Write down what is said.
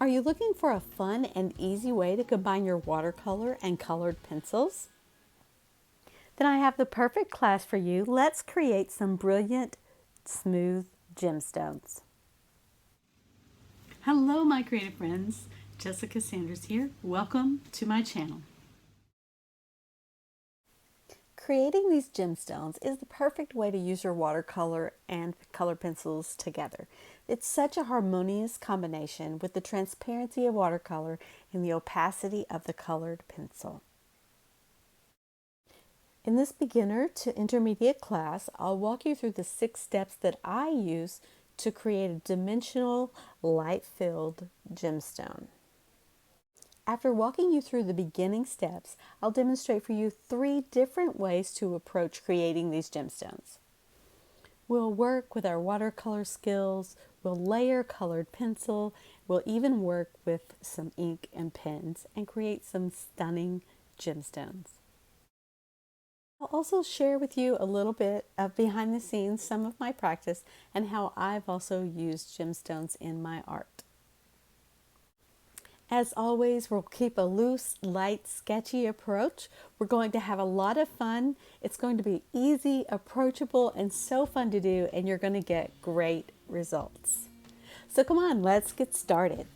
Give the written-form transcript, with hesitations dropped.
Are you looking for a fun and easy way to combine your watercolor and colored pencils? Then I have the perfect class for you. Let's create some brilliant, smooth gemstones. Hello, my creative friends. Jessica Sanders here. Welcome to my channel. Creating these gemstones is the perfect way to use your watercolor and colored pencils together. It's such a harmonious combination with the transparency of watercolor and the opacity of the colored pencil. In this beginner to intermediate class, I'll walk you through the 6 steps that I use to create a dimensional, light-filled gemstone. After walking you through the beginning steps, I'll demonstrate for you 3 different ways to approach creating these gemstones. We'll work with our watercolor skills, we'll layer colored pencil, we'll even work with some ink and pens and create some stunning gemstones. I'll also share with you a little bit of behind the scenes, some of my practice, and how I've also used gemstones in my art. As always, we'll keep a loose, light, sketchy approach. We're going to have a lot of fun. It's going to be easy, approachable, and so fun to do, and you're going to get great results. So come on, let's get started.